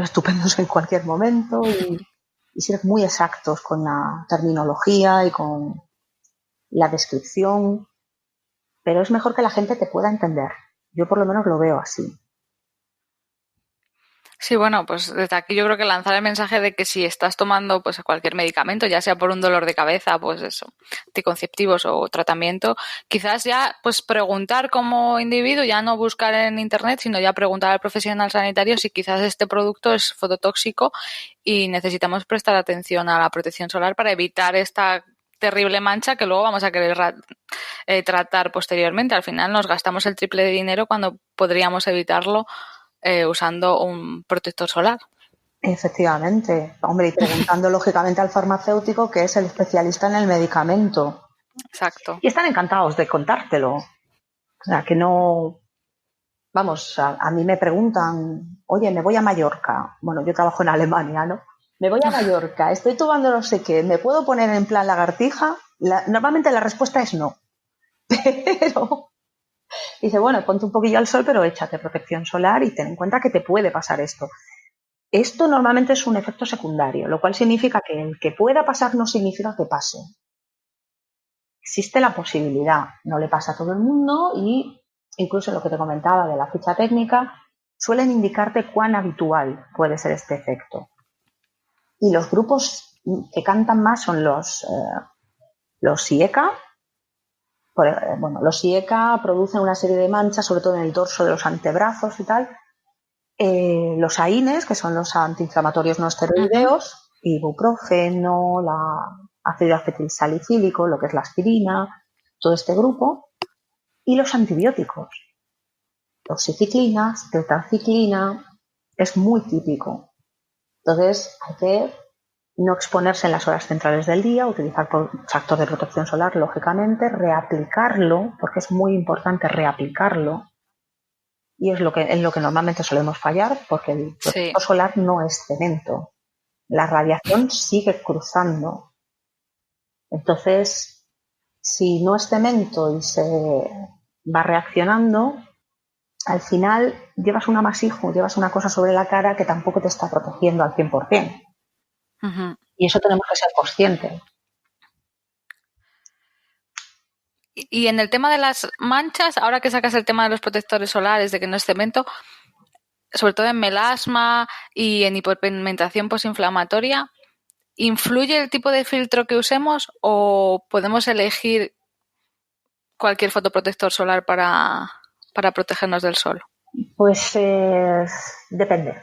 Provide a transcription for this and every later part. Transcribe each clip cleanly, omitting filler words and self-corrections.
estupendos en cualquier momento y ser muy exactos con la terminología y con la descripción, pero es mejor que la gente te pueda entender. Yo por lo menos lo veo así. Sí, bueno, pues desde aquí yo creo que lanzar el mensaje de que si estás tomando pues cualquier medicamento, ya sea por un dolor de cabeza, pues eso, anticonceptivos o tratamiento, quizás ya pues preguntar como individuo, ya no buscar en internet, sino ya preguntar al profesional sanitario si quizás este producto es fototóxico y necesitamos prestar atención a la protección solar para evitar esta terrible mancha que luego vamos a querer tratar posteriormente. Al final nos gastamos el triple de dinero cuando podríamos evitarlo usando un protector solar. Efectivamente. Hombre, y preguntando lógicamente al farmacéutico, que es el especialista en el medicamento. Exacto. Y están encantados de contártelo. O sea, que no... Vamos, a mí me preguntan, oye, me voy a Mallorca. Bueno, yo trabajo en Alemania, ¿no? Me voy a Mallorca, estoy tomando no sé qué, ¿me puedo poner en plan lagartija? Normalmente la respuesta es no. Pero... Dice, bueno, ponte un poquillo al sol, pero échate protección solar y ten en cuenta que te puede pasar esto. Esto normalmente es un efecto secundario, lo cual significa que el que pueda pasar no significa que pase. Existe la posibilidad, no le pasa a todo el mundo y incluso lo que te comentaba de la ficha técnica, suelen indicarte cuán habitual puede ser este efecto. Y los grupos que cantan más son los IECA. Bueno, los IECA producen una serie de manchas, sobre todo en el dorso de los antebrazos y tal. Los AINES, que son los antiinflamatorios no esteroideos, ibuprofeno, ácido acetilsalicílico, lo que es la aspirina, todo este grupo, y los antibióticos, doxiciclina, tetraciclina, es muy típico. Entonces hay que no exponerse en las horas centrales del día, utilizar factor de protección solar, lógicamente, reaplicarlo, porque es muy importante reaplicarlo, y es en lo que normalmente solemos fallar, porque el protector solar no es cemento. La radiación sigue cruzando. Entonces, si no es cemento y se va reaccionando, al final llevas un amasijo, llevas una cosa sobre la cara que tampoco te está protegiendo al 100%. Uh-huh. Y eso tenemos que ser conscientes. Y en el tema de las manchas, ahora que sacas el tema de los protectores solares, de que no es cemento, sobre todo en melasma y en hiperpigmentación posinflamatoria, ¿influye el tipo de filtro que usemos o podemos elegir cualquier fotoprotector solar para protegernos del sol? Pues depende.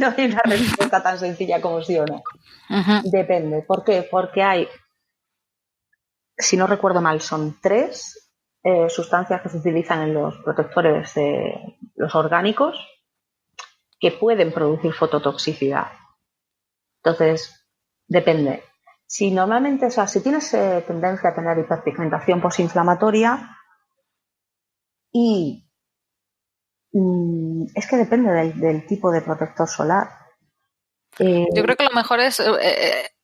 No hay una respuesta tan sencilla como sí o no. Uh-huh. Depende. ¿Por qué? Porque hay, si no recuerdo mal, son 3 sustancias que se utilizan en los protectores los orgánicos que pueden producir fototoxicidad. Entonces, depende. Si normalmente, o sea, si tienes tendencia a tener hiperpigmentación posinflamatoria y es que depende del tipo de protector solar. Yo creo que lo mejor es...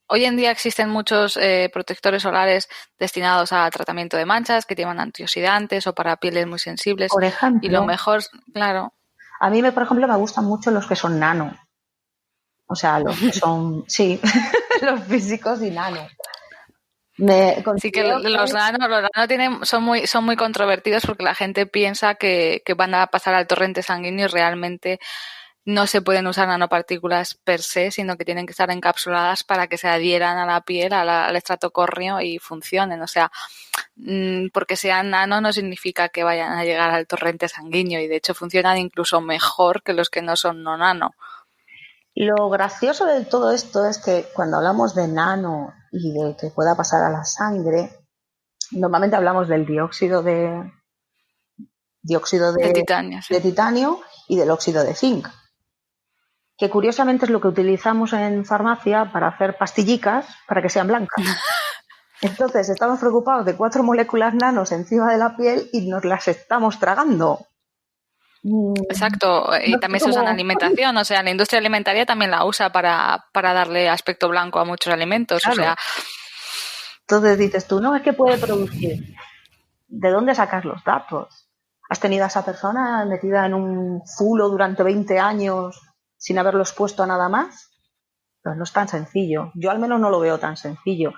hoy en día existen muchos protectores solares destinados a tratamiento de manchas que llevan antioxidantes o para pieles muy sensibles. Por ejemplo. Y lo mejor, claro. A mí, por ejemplo, me gustan mucho los que son nano. O sea, los que son, sí, los físicos y nano. Sí, que los nano son muy controvertidos porque la gente piensa que van a pasar al torrente sanguíneo y realmente no se pueden usar nanopartículas per se, sino que tienen que estar encapsuladas para que se adhieran a la piel, al estrato córneo y funcionen. O sea, porque sean nano no significa que vayan a llegar al torrente sanguíneo y de hecho funcionan incluso mejor que los que no son no nano. Lo gracioso de todo esto es que cuando hablamos de nano y de que pueda pasar a la sangre, normalmente hablamos del dióxido de titanio, sí. De titanio y del óxido de zinc, que curiosamente es lo que utilizamos en farmacia para hacer pastillicas para que sean blancas. Entonces estamos preocupados de 4 moléculas nanos encima de la piel y nos las estamos tragando. Exacto, y también se usa en alimentación, o sea, la industria alimentaria también la usa para darle aspecto blanco a muchos alimentos, claro. O sea... Entonces dices tú, no, es que puede producir. ¿De dónde sacas los datos? ¿Has tenido a esa persona metida en un zulo durante 20 años sin haberlo expuesto a nada más, pues no es tan sencillo. Yo al menos no lo veo tan sencillo.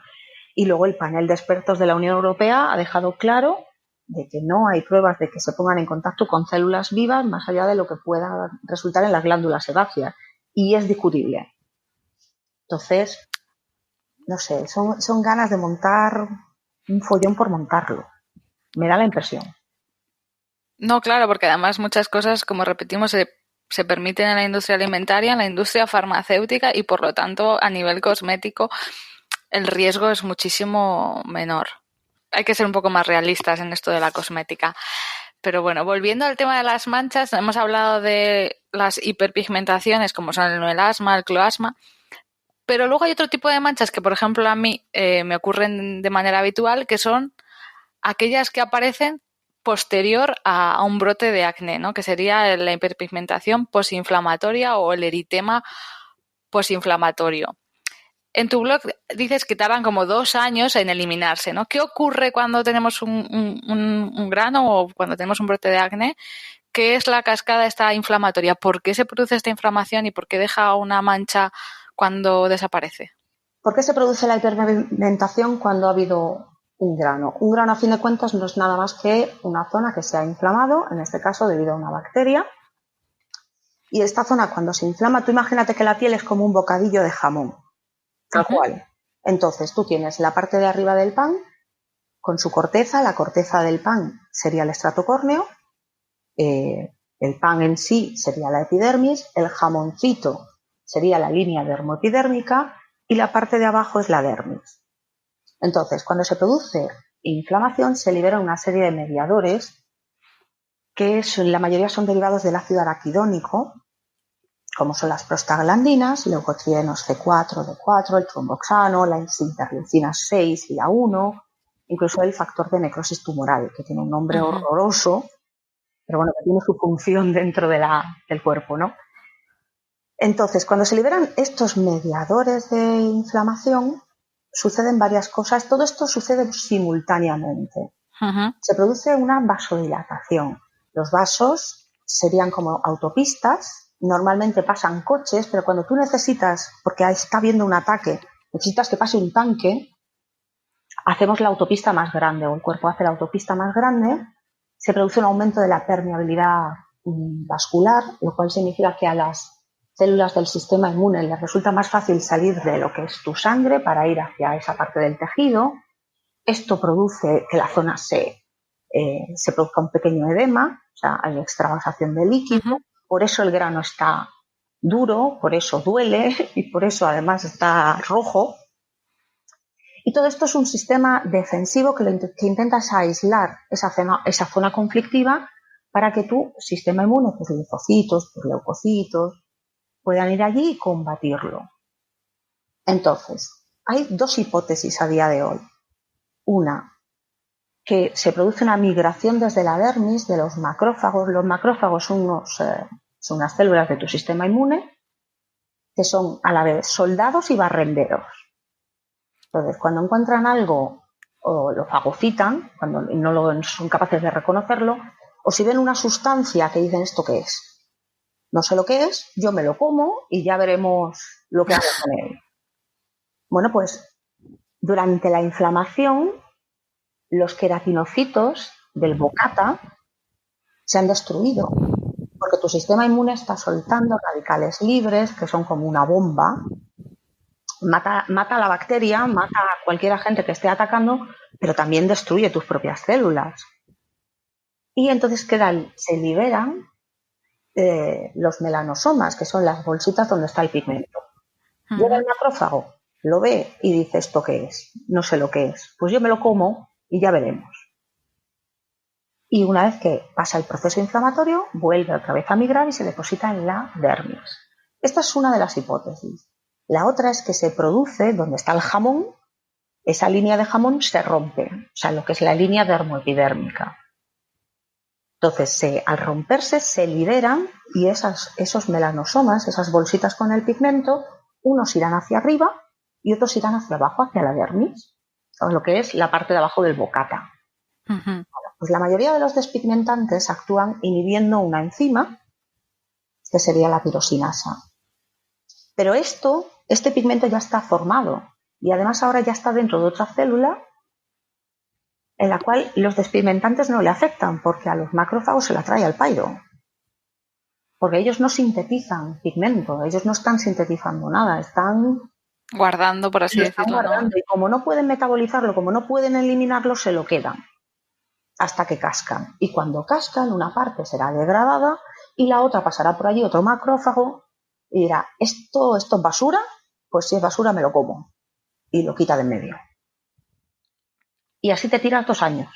Y luego el panel de expertos de la Unión Europea ha dejado claro de que no hay pruebas de que se pongan en contacto con células vivas más allá de lo que pueda resultar en las glándulas sebáceas. Y es discutible. Entonces, no sé, son ganas de montar un follón por montarlo. Me da la impresión. No, claro, porque además muchas cosas, como repetimos, se permiten en la industria alimentaria, en la industria farmacéutica y por lo tanto a nivel cosmético el riesgo es muchísimo menor. Hay que ser un poco más realistas en esto de la cosmética. Pero bueno, volviendo al tema de las manchas, hemos hablado de las hiperpigmentaciones como son el melasma, el cloasma, pero luego hay otro tipo de manchas que, por ejemplo, a mí me ocurren de manera habitual, que son aquellas que aparecen posterior a un brote de acné, ¿no? Que sería la hiperpigmentación posinflamatoria o el eritema posinflamatorio. En tu blog dices que tardan como 2 años en eliminarse, ¿no? ¿Qué ocurre cuando tenemos un grano o cuando tenemos un brote de acné? ¿Qué es la cascada esta inflamatoria? ¿Por qué se produce esta inflamación y por qué deja una mancha cuando desaparece? ¿Por qué se produce la hiperpigmentación cuando ha habido un grano? Un grano, a fin de cuentas, no es nada más que una zona que se ha inflamado, en este caso debido a una bacteria. Y esta zona, cuando se inflama, tú imagínate que la piel es como un bocadillo de jamón, tal cual. Entonces, tú tienes la parte de arriba del pan con su corteza. La corteza del pan sería el estrato córneo. El pan en sí sería la epidermis. El jamoncito sería la línea dermoepidérmica. Y la parte de abajo es la dermis. Entonces, cuando se produce inflamación, se libera una serie de mediadores que la mayoría son derivados del ácido araquidónico, como son las prostaglandinas, leucotrienos C4, D4, el tromboxano, la interleucina 6 y la 1, incluso el factor de necrosis tumoral, que tiene un nombre horroroso, pero bueno, que tiene su función dentro del cuerpo, ¿no? Entonces, cuando se liberan estos mediadores de inflamación, suceden varias cosas. Todo esto sucede simultáneamente. Se produce una vasodilatación. Los vasos serían como autopistas. Normalmente pasan coches, pero cuando tú necesitas, porque está habiendo un ataque, necesitas que pase un tanque, hacemos la autopista más grande, o el cuerpo hace la autopista más grande. Se produce un aumento de la permeabilidad vascular, lo cual significa que a las células del sistema inmune les resulta más fácil salir de lo que es tu sangre para ir hacia esa parte del tejido. Esto produce que la zona se produzca un pequeño edema, o sea, hay extravasación de líquido. Por eso el grano está duro, por eso duele y por eso además está rojo. Y todo esto es un sistema defensivo que intenta aislar esa zona conflictiva para que tu sistema inmune, tus linfocitos, tus leucocitos, puedan ir allí y combatirlo. Entonces, hay 2 hipótesis a día de hoy. Una, que se produce una migración desde la dermis de los macrófagos. Los macrófagos son unas células de tu sistema inmune que son a la vez soldados y barrenderos. Entonces, cuando encuentran algo o lo fagocitan, cuando no son capaces de reconocerlo, o si ven una sustancia que dicen ¿esto qué es? No sé lo que es, yo me lo como y ya veremos lo que hago con él. Bueno, pues durante la inflamación, los queratinocitos del bocata se han destruido porque tu sistema inmune está soltando radicales libres que son como una bomba. Mata a la bacteria, mata a cualquier agente que esté atacando, pero también destruye tus propias células. Y entonces se liberan los melanosomas, que son las bolsitas donde está el pigmento. Llega el macrófago, lo ve y dice ¿esto qué es? No sé lo que es. Pues yo me lo como y ya veremos. Y una vez que pasa el proceso inflamatorio, vuelve otra vez a migrar y se deposita en la dermis. Esta es una de las hipótesis. La otra es que se produce donde está el jamón, esa línea de jamón se rompe, o sea, lo que es la línea dermoepidérmica. Entonces, al romperse, se liberan y esos melanosomas, esas bolsitas con el pigmento, unos irán hacia arriba y otros irán hacia abajo, hacia la dermis, o lo que es la parte de abajo del bocata. Pues la mayoría de los despigmentantes actúan inhibiendo una enzima que sería la pirosinasa. Pero este pigmento ya está formado y además ahora ya está dentro de otra célula en la cual los despigmentantes no le afectan porque a los macrófagos se la trae al pairo. Porque ellos no sintetizan pigmento, ellos no están sintetizando nada, están guardando, por así decirlo, guardando, ¿no? Y como no pueden metabolizarlo, como no pueden eliminarlo, se lo quedan hasta que cascan. Y cuando cascan, una parte será degradada y la otra pasará por allí otro macrófago y dirá, ¿esto es basura? Pues si es basura me lo como. Y lo quita de en medio. Y así te tiras 2 años.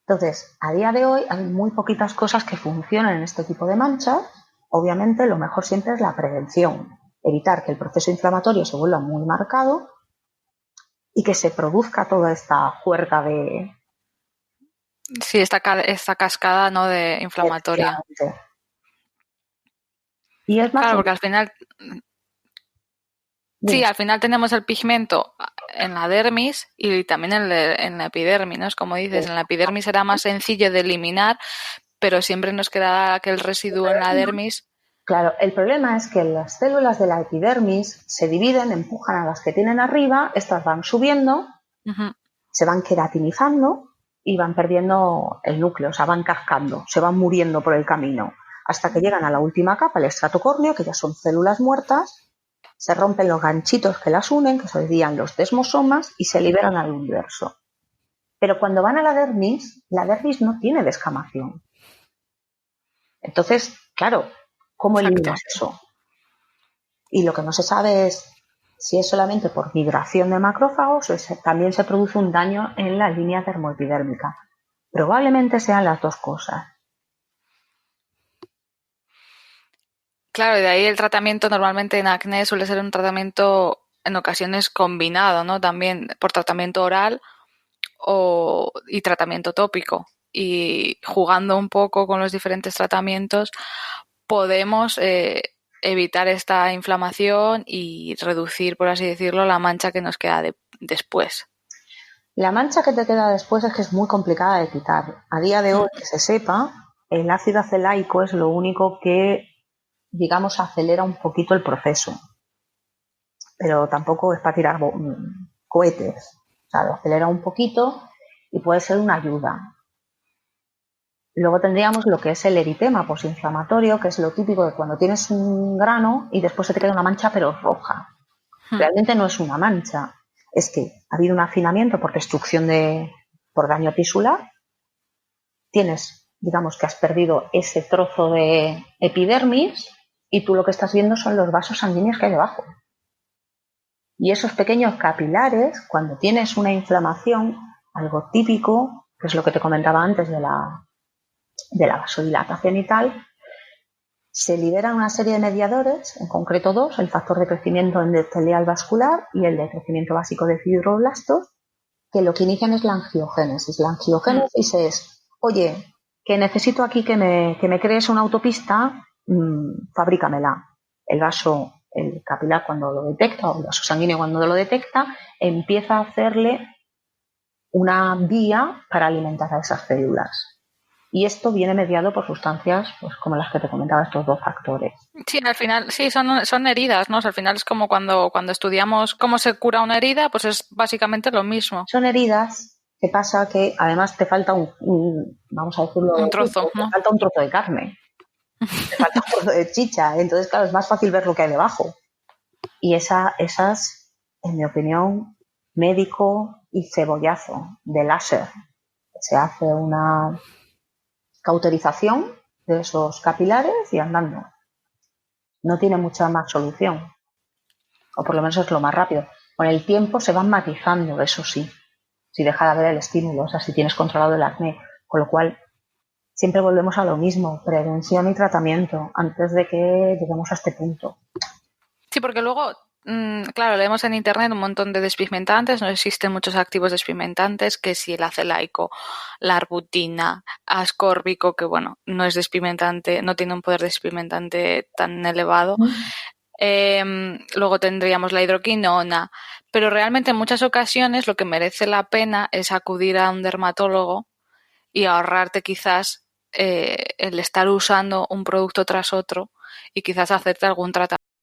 Entonces, a día de hoy hay muy poquitas cosas que funcionan en este tipo de manchas. Obviamente, lo mejor siempre es la prevención. Evitar que el proceso inflamatorio se vuelva muy marcado y que se produzca toda esta juerga de... Sí, esta cascada, ¿no?, de inflamatoria. Y es más... Claro, porque al final... Sí, al final tenemos el pigmento en la dermis y también en la epidermis, ¿no? Es como dices, en la epidermis será más sencillo de eliminar, pero siempre nos queda aquel residuo en la dermis. Claro, el problema es que las células de la epidermis se dividen, empujan a las que tienen arriba, estas van subiendo, se van queratinizando y van perdiendo el núcleo, o sea, van cascando, se van muriendo por el camino, hasta que llegan a la última capa, el estrato córneo, que ya son células muertas, se rompen los ganchitos que las unen, que serían los desmosomas, y se liberan al universo. Pero cuando van a la dermis no tiene descamación. Entonces, claro, ¿cómo eliminas eso? Y lo que no se sabe es si es solamente por migración de macrófagos o también se produce un daño en la línea dermoepidérmica. Probablemente sean las dos cosas. Claro, y de ahí el tratamiento normalmente en acné suele ser un tratamiento en ocasiones combinado, ¿no? También por tratamiento oral y tratamiento tópico. Y jugando un poco con los diferentes tratamientos podemos evitar esta inflamación y reducir, por así decirlo, la mancha que nos queda después. La mancha que te queda después es que es muy complicada de quitar. A día de hoy, que se sepa, el ácido acelaico es lo único que, digamos, acelera un poquito el proceso. Pero tampoco es para tirar cohetes. O sea, lo acelera un poquito y puede ser una ayuda. Luego tendríamos lo que es el eritema posinflamatorio, que es lo típico de cuando tienes un grano y después se te queda una mancha pero roja. Realmente no es una mancha, es que ha habido un afinamiento por destrucción por daño tisular. Tienes, digamos que has perdido ese trozo de epidermis y tú lo que estás viendo son los vasos sanguíneos que hay debajo. Y esos pequeños capilares, cuando tienes una inflamación, algo típico, que es lo que te comentaba antes de la vasodilatación y tal, se liberan una serie de mediadores, en concreto 2, el factor de crecimiento endotelial vascular y el de crecimiento básico de fibroblastos, que lo que inician es la angiogénesis. La angiogénesis es, oye, que necesito aquí que me crees una autopista, fabrícamela. El vaso, el capilar cuando lo detecta, o el vaso sanguíneo cuando lo detecta, empieza a hacerle una vía para alimentar a esas células. Y esto viene mediado por sustancias pues como las que te comentaba, estos 2 factores. Sí, al final, sí, son heridas, ¿no? O sea, al final es como cuando estudiamos cómo se cura una herida, pues es básicamente lo mismo. Son heridas, ¿qué pasa? Que además te falta vamos a decirlo, un trozo, te ¿no? falta un trozo de carne, te falta un trozo de chicha, entonces claro, es más fácil ver lo que hay debajo. Y esas, en mi opinión, médico y cebollazo de láser. Se hace una cauterización de esos capilares y andando. No tiene mucha más solución. O por lo menos es lo más rápido. Con el tiempo se van matizando, eso sí. Si deja de haber el estímulo, o sea, si tienes controlado el acné. Con lo cual, siempre volvemos a lo mismo, prevención y tratamiento, antes de que lleguemos a este punto. Sí, porque luego, claro, leemos en internet un montón de despigmentantes, no existen muchos activos despigmentantes, que si el acelaico, la arbutina, ascórbico, que bueno, no es despigmentante, no tiene un poder despigmentante tan elevado. Luego tendríamos la hidroquinona, pero realmente en muchas ocasiones lo que merece la pena es acudir a un dermatólogo y ahorrarte quizás el estar usando un producto tras otro y quizás hacerte algún tratamiento